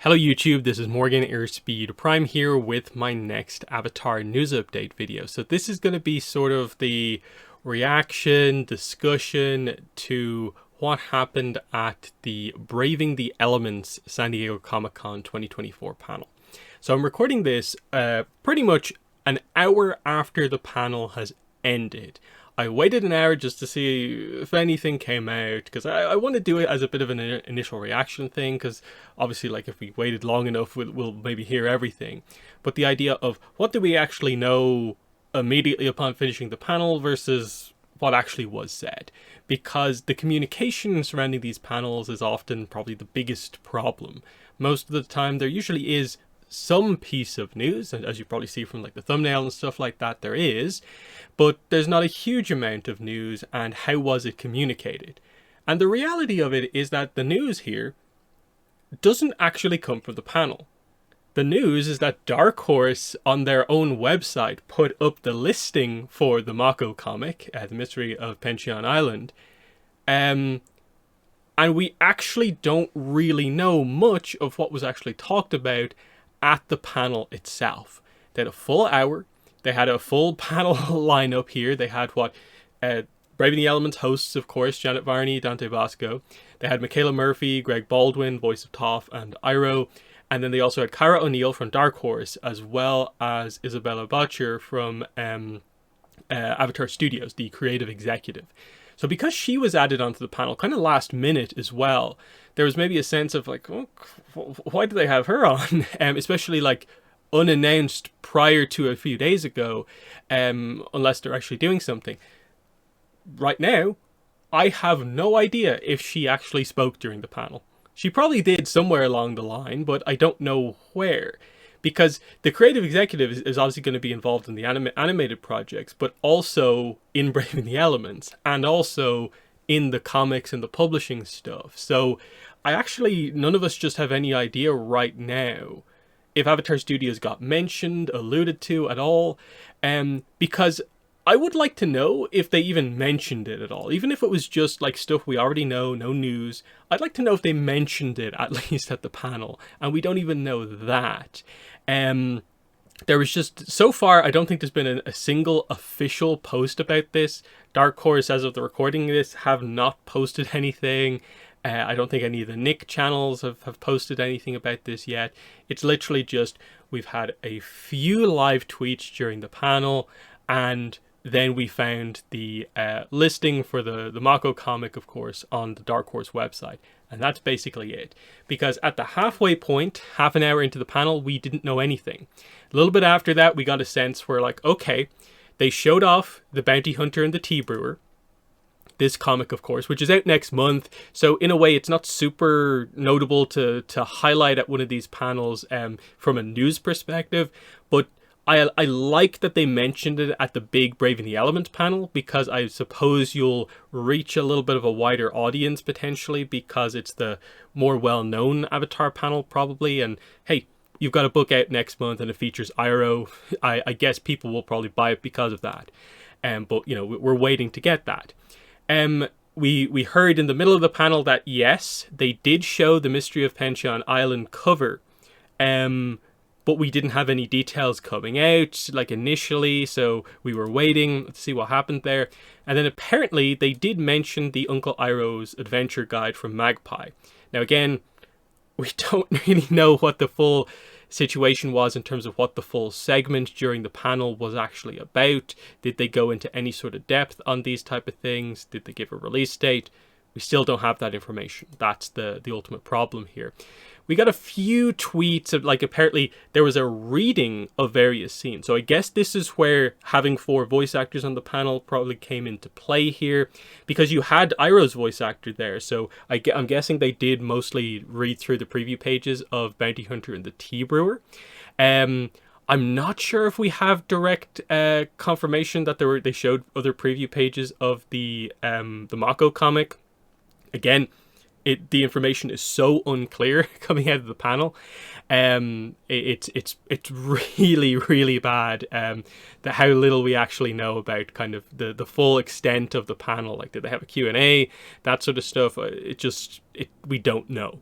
Hello YouTube, this is Morgan Airspeed Prime here with my next Avatar news update video. So this is going to be sort of the reaction, discussion to what happened at the Braving the Elements San Diego Comic-Con 2024 panel. So I'm recording this pretty much an hour after the panel has ended. I waited an hour just to see if anything came out, because I want to do it as a bit of an initial reaction thing, because obviously, like, if we waited long enough, we'll maybe hear everything. But the idea of what do we actually know immediately upon finishing the panel versus what actually was said, because the communication surrounding these panels is often probably the biggest problem. Most of the time there usually is some piece of news, and as you probably see from like the thumbnail and stuff like that, there is, but there's not a huge amount of news. And how was it communicated? And the reality of it is that the news here doesn't actually come from the panel. The news is that Dark Horse on their own website put up the listing for the Mako comic, The Mystery of Pencheon Island, and we actually don't really know much of what was actually talked about at the panel itself. They had a full hour. They had a full panel lineup here. They had Braving the Elements hosts, of course, Janet Varney, Dante Basco. They had Michaela Murphy, Greg Baldwin, voice of Toph, and Iroh. And then they also had Cara O'Neill from Dark Horse, as well as Isabella Butcher from Avatar Studios, the creative executive. So because she was added onto the panel kind of last minute as well, there was maybe a sense of like, oh, why do they have her on? Especially like unannounced prior to a few days ago, unless they're actually doing something. Right now, I have no idea if she actually spoke during the panel. She probably did somewhere along the line, but I don't know where. Because the creative executive is obviously going to be involved in the animated projects, but also in Braving the Elements, and also in the comics and the publishing stuff. So none of us just have any idea right now if Avatar Studios got mentioned, alluded to at all, because I would like to know if they even mentioned it at all. Even if it was just like stuff we already know, no news, I'd like to know if they mentioned it at least at the panel, and we don't even know that. There was just, so far, I don't think there's been a single official post about this. Dark Horse, as of the recording of this, have not posted anything. I don't think any of the Nick channels have posted anything about this yet. It's literally just, we've had a few live tweets during the panel, and then we found the listing for the Mako comic, of course, on the Dark Horse website. And that's basically it. Because at the halfway point, half an hour into the panel, we didn't know anything. A little bit after that, we got a sense where, like, okay, they showed off The Bounty Hunter and the Tea Brewer. This comic, of course, which is out next month. So in a way, it's not super notable to highlight at one of these panels from a news perspective. But I like that they mentioned it at the big Braving the Elements panel, because I suppose you'll reach a little bit of a wider audience potentially, because it's the more well-known Avatar panel probably. And hey, you've got a book out next month and it features Iroh. I guess people will probably buy it because of that. But you know, we're waiting to get that. We heard in the middle of the panel that yes, they did show the Mystery of Pencheon Island cover. But we didn't have any details coming out, like, initially, so we were waiting to see what happened there. And then apparently they did mention the Uncle Iroh's adventure guide from Magpie. Now again, we don't really know what the full situation was in terms of what the full segment during the panel was actually about. Did they go into any sort of depth on these type of things? Did they give a release date? We still don't have that information. That's the ultimate problem here. We got a few tweets of, like, apparently there was a reading of various scenes. So I guess this is where having 4 voice actors on the panel probably came into play here, because you had Iroh's voice actor there. So I'm guessing they did mostly read through the preview pages of Bounty Hunter and the Tea Brewer. I'm not sure if we have direct confirmation that they showed other preview pages of the Mako comic. Again, the information is so unclear coming out of the panel. It's really, really bad that how little we actually know about kind of the full extent of the panel. Like, did they have a Q&A, that sort of stuff? We don't know.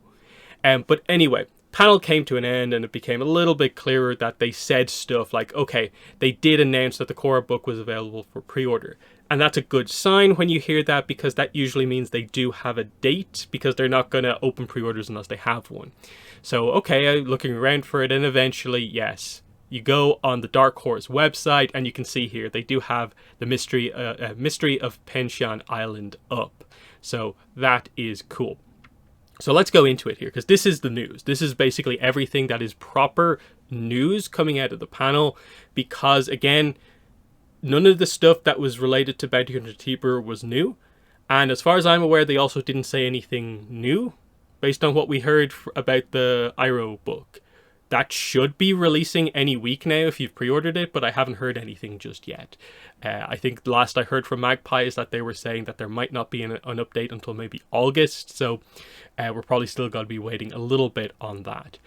But anyway, panel came to an end and it became a little bit clearer that they said stuff like, okay, they did announce that the Korra book was available for pre-order. And that's a good sign when you hear that, because that usually means they do have a date, because they're not going to open pre-orders unless they have one. So, okay, I'm looking around for it, and eventually, yes, you go on the Dark Horse website and you can see here they do have the Mystery of Penshan Island up. So that is cool. So let's go into it here, because this is the news. This is basically everything that is proper news coming out of the panel, because again, none of the stuff that was related to Bounty Hunter Teeper was new. And as far as I'm aware, they also didn't say anything new based on what we heard about the Iroh book. That should be releasing any week now if you've pre-ordered it, but I haven't heard anything just yet. I think the last I heard from Magpie is that they were saying that there might not be an update until maybe August, so we're probably still going to be waiting a little bit on that.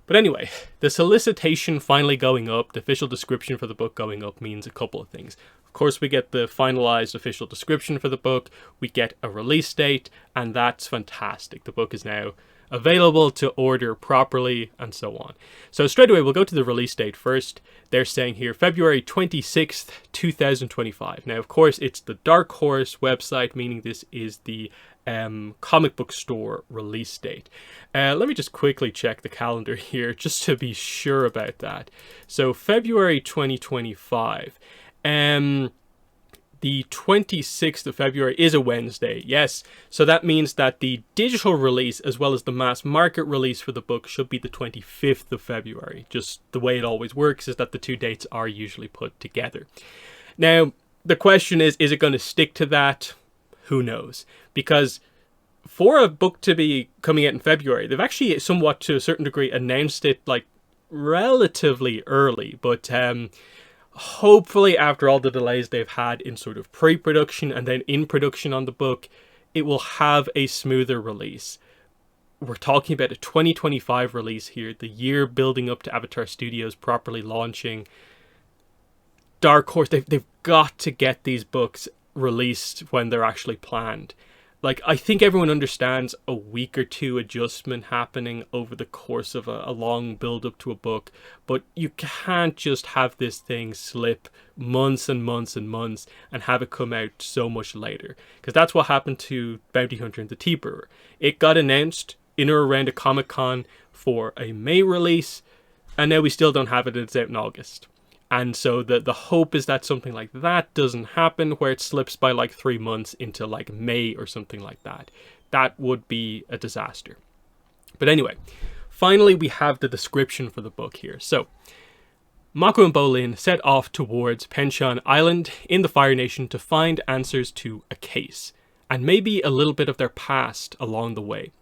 But anyway, the solicitation finally going up, the official description for the book going up, means a couple of things. Of course, we get the finalized official description for the book, we get a release date, and that's fantastic. The book is now available to order properly, and so on. So straight away, we'll go to the release date first. They're saying here February 26th, 2025. Now, of course, it's the Dark Horse website, meaning this is the comic book store release date. Let me just quickly check the calendar here, just to be sure about that. So February 2025. The 26th of February is a Wednesday, yes. So that means that the digital release as well as the mass market release for the book should be the 25th of February. Just the way it always works is that the two dates are usually put together. Now, the question is it going to stick to that? Who knows? Because for a book to be coming out in February, they've actually somewhat to a certain degree announced it like relatively early, but hopefully after all the delays they've had in sort of pre-production and then in production on the book, it will have a smoother release. We're talking about a 2025 release here, the year building up to Avatar Studios properly launching. Dark Horse, they've got to get these books released when they're actually planned. Like, I think everyone understands a week or two adjustment happening over the course of a long build up to a book, but you can't just have this thing slip months and months and months and have it come out so much later. Because that's what happened to Bounty Hunter and the Teeper. It got announced in or around a Comic-Con for a May release, and now we still don't have it, and it's out in August. And so the hope is that something like that doesn't happen, where it slips by like 3 months into like May or something like that. That would be a disaster. But anyway, finally we have the description for the book here. So, Mako and Bolin set off towards Penshan Island in the Fire Nation to find answers to a case, and maybe a little bit of their past along the way.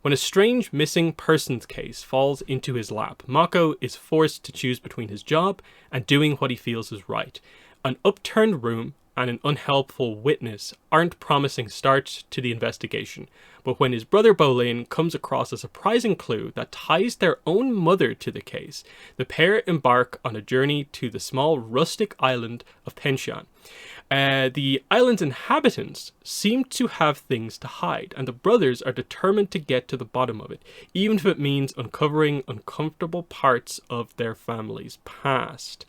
When a strange missing persons case falls into his lap, Mako is forced to choose between his job and doing what he feels is right. An upturned room and an unhelpful witness aren't promising starts to the investigation, but when his brother Bolin comes across a surprising clue that ties their own mother to the case, the pair embark on a journey to the small rustic island of Penshan. The island's inhabitants seem to have things to hide, and the brothers are determined to get to the bottom of it, even if it means uncovering uncomfortable parts of their family's past.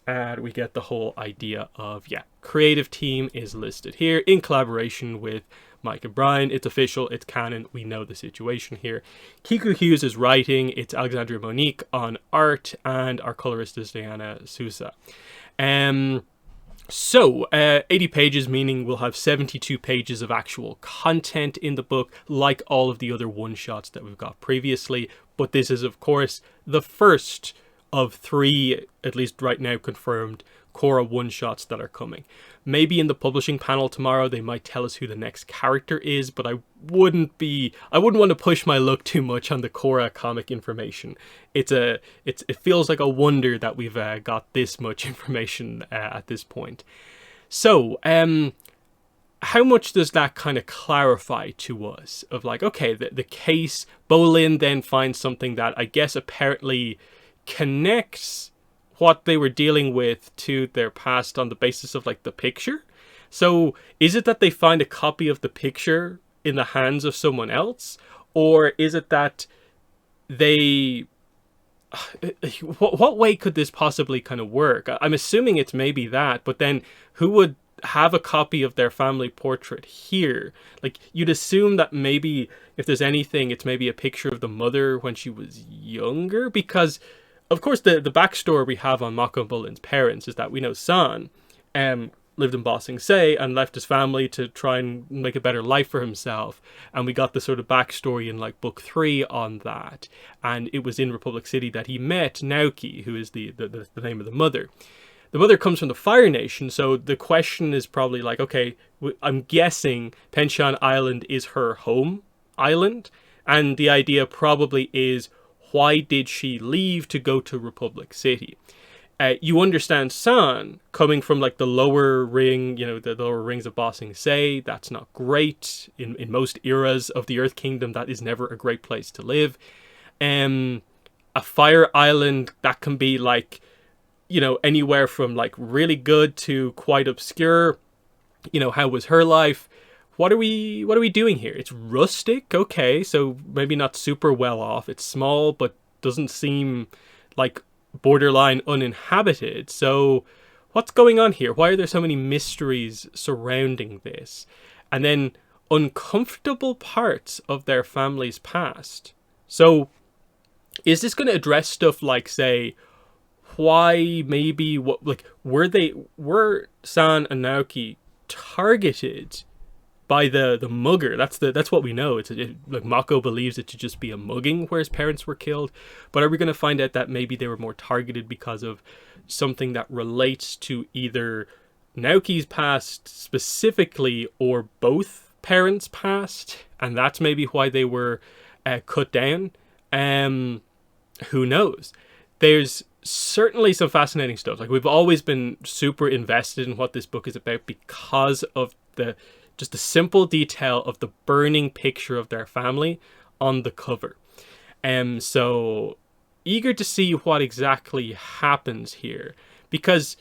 And we get the whole idea of, creative team is listed here in collaboration with Mike and Brian. It's official, it's canon, we know the situation here. Kiku Hughes is writing, it's Alexandria Monique on art, and our colorist is Diana Sousa. So, 80 pages, meaning we'll have 72 pages of actual content in the book, like all of the other one-shots that we've got previously. But this is, of course, the first of 3, at least right now, confirmed Korra one-shots that are coming. Maybe in the publishing panel tomorrow they might tell us who the next character is, but I wouldn't want to push my luck too much on the Korra comic information. It feels like a wonder that we've got this much information at this point. So, how much does that kind of clarify to us of like, okay, the case, Bolin then finds something that I guess apparently connects what they were dealing with to their past on the basis of like the picture. So is it that they find a copy of the picture in the hands of someone else, or is it that they what way could this possibly kind of work? I'm assuming it's maybe that, but then who would have a copy of their family portrait here? Like, you'd assume that maybe if there's anything, it's maybe a picture of the mother when she was younger, because of course the backstory we have on Mako and Bolin's parents is that we know San lived in Ba Sing Se and left his family to try and make a better life for himself. And we got the sort of backstory in like book 3 on that. And it was in Republic City that he met Naoki, who is the name of the mother. The mother comes from the Fire Nation, so the question is probably like, okay, I'm guessing Penshan Island is her home island. And the idea probably is, why did she leave to go to Republic City? You understand San coming from like the lower ring, you know, the lower rings of Ba Sing Se. That's not great. In most eras of the Earth Kingdom, that is never a great place to live. A fire island, that can be like, you know, anywhere from like really good to quite obscure. You know, how was her life? What are we doing here? It's rustic, okay, so maybe not super well off. It's small, but doesn't seem like borderline uninhabited. So what's going on here? Why are there so many mysteries surrounding this? And then uncomfortable parts of their family's past. So is this going to address stuff like, say, why maybe what, like, were San and Naoki targeted by the mugger? That's what we know. Like Mako believes it to just be a mugging where his parents were killed. But are we going to find out that maybe they were more targeted because of something that relates to either Naoki's past specifically or both parents' past, and that's maybe why they were cut down? Who knows? There's certainly some fascinating stuff. Like, we've always been super invested in what this book is about because of just the simple detail of the burning picture of their family on the cover. So eager to see what exactly happens here, because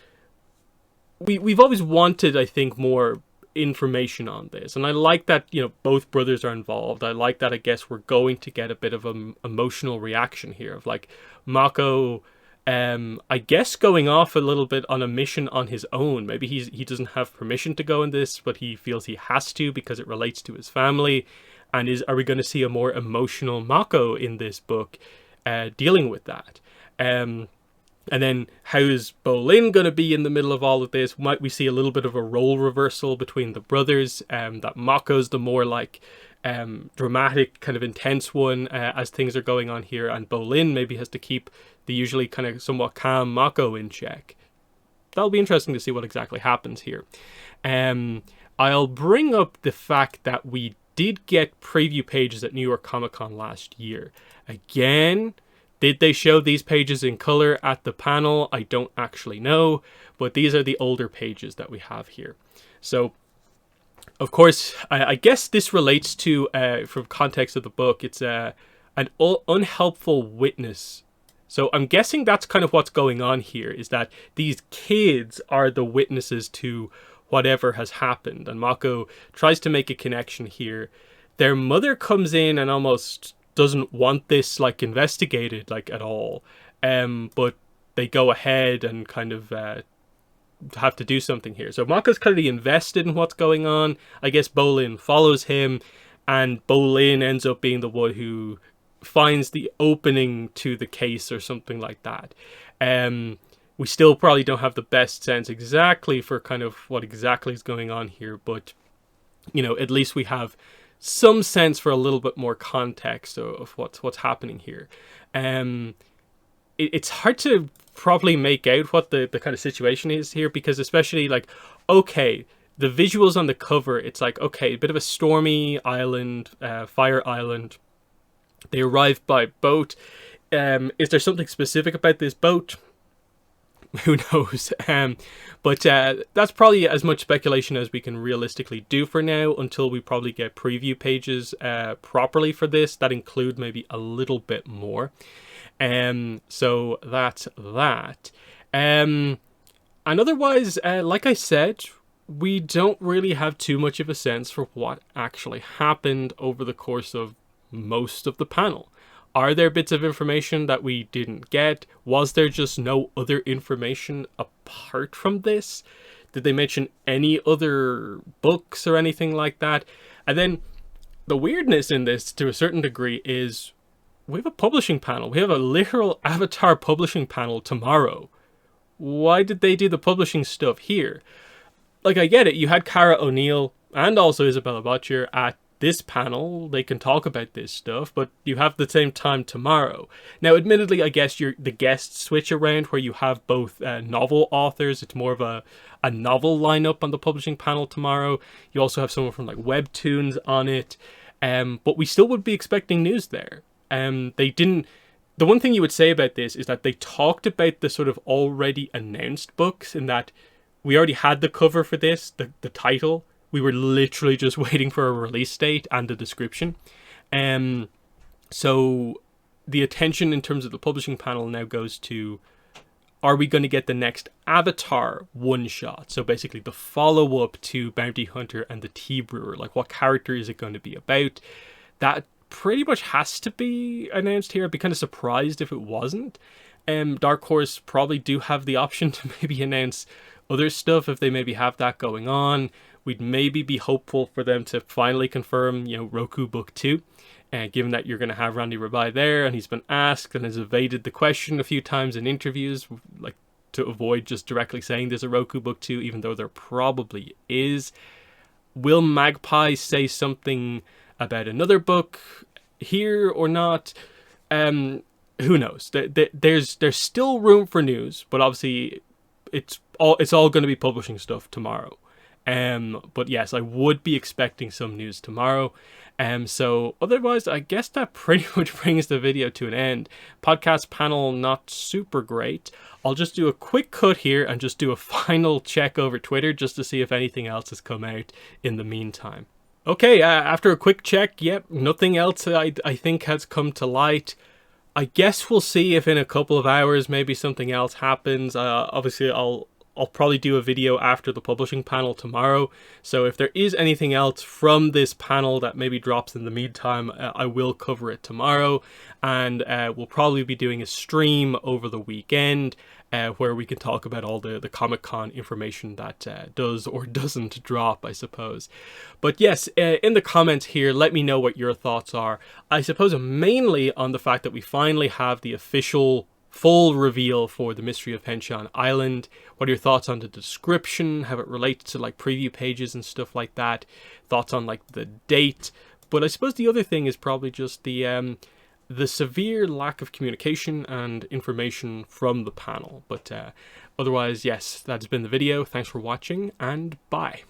we've always wanted, I think, more information on this, and I like that, you know, both brothers are involved. I like that I guess we're going to get a bit of an emotional reaction here of like Mako I guess going off a little bit on a mission on his own. Maybe he doesn't have permission to go in this, but he feels he has to because it relates to his family. And are we going to see a more emotional Mako in this book dealing with that? And then how's Bolin going to be in the middle of all of this? Might we see a little bit of a role reversal between the brothers? That Mako's the more like dramatic, kind of intense one as things are going on here, and Bolin maybe has to keep the usually kind of somewhat calm Mako in check. That'll be interesting to see what exactly happens here. I'll bring up the fact that we did get preview pages at New York Comic Con last year. Again, did they show these pages in color at the panel? I don't actually know, but these are the older pages that we have here. So, of course, I guess this relates to, from context of the book, it's an unhelpful witness. So I'm guessing that's kind of what's going on here, is that these kids are the witnesses to whatever has happened. And Mako tries to make a connection here. Their mother comes in and almost doesn't want this like investigated like at all. But they go ahead and kind of have to do something here. So Mako's kind of invested in what's going on. I guess Bolin follows him, and Bolin ends up being the one who finds the opening to the case or something like that. We still probably don't have the best sense exactly for kind of what exactly is going on here, but you know, at least we have some sense for a little bit more context of what's happening here. It's hard to properly make out what the kind of situation is here, because especially like, okay, the visuals on the cover, it's like, okay, a bit of a stormy island, fire island. They arrive by boat. Is there something specific about this boat? Who knows? But that's probably as much speculation as we can realistically do for now, until we probably get preview pages properly for this that include maybe a little bit more. So that's that. And otherwise, like I said, we don't really have too much of a sense for what actually happened over the course of most of the panel. Are there bits of information that we didn't get? Was there just no other information apart from this? Did they mention any other books or anything like that? And then the weirdness in this, to a certain degree, is we have a publishing panel. We have a literal Avatar publishing panel tomorrow. Why did they do the publishing stuff here? Like, I get it. You had Cara O'Neill and also Isabella Butcher at this panel. They can talk about this stuff, but you have the same time tomorrow. Now, admittedly, I guess the guests switch around where you have both novel authors. It's more of a novel lineup on the publishing panel tomorrow. You also have someone from like Webtoons on it. But we still would be expecting news there. They didn't. The one thing you would say about this is that they talked about the sort of already announced books, in that we already had the cover for this, the title. We were literally just waiting for a release date and a description. So the attention in terms of the publishing panel now goes to, are we going to get the next Avatar one-shot? So basically the follow-up to Bounty Hunter and the Tea Brewer. Like, what character is it going to be about? That pretty much has to be announced here. I'd be kind of surprised if it wasn't. Dark Horse probably do have the option to maybe announce other stuff if they maybe have that going on. We'd maybe be hopeful for them to finally confirm, Roku Book 2. Given that you're going to have Randy Rabai there, and he's been asked and has evaded the question a few times in interviews, like to avoid just directly saying there's a Roku Book 2, even though there probably is. Will Magpie say something about another book here or not? Who knows? There's still room for news, but obviously it's all going to be publishing stuff tomorrow. But yes, I would be expecting some news tomorrow. So otherwise, I guess that pretty much brings the video to an end. Podcast panel, not super great. I'll just do a quick cut here and just do a final check over Twitter just to see if anything else has come out in the meantime. Okay, after a quick check, yep, nothing else I think has come to light. I guess we'll see if in a couple of hours maybe something else happens. Obviously, I'll probably do a video after the publishing panel tomorrow. So if there is anything else from this panel that maybe drops in the meantime, I will cover it tomorrow. And we'll probably be doing a stream over the weekend where we can talk about all the Comic-Con information that does or doesn't drop, I suppose. But yes, in the comments here, let me know what your thoughts are. I suppose mainly on the fact that we finally have the official full reveal for the Mystery of Henshan Island. What are your thoughts on the description? How it relates to like preview pages and stuff like that? Thoughts on like the date? But I suppose the other thing is probably just the severe lack of communication and information from the panel. But otherwise, yes, that's been the video. Thanks for watching, and bye.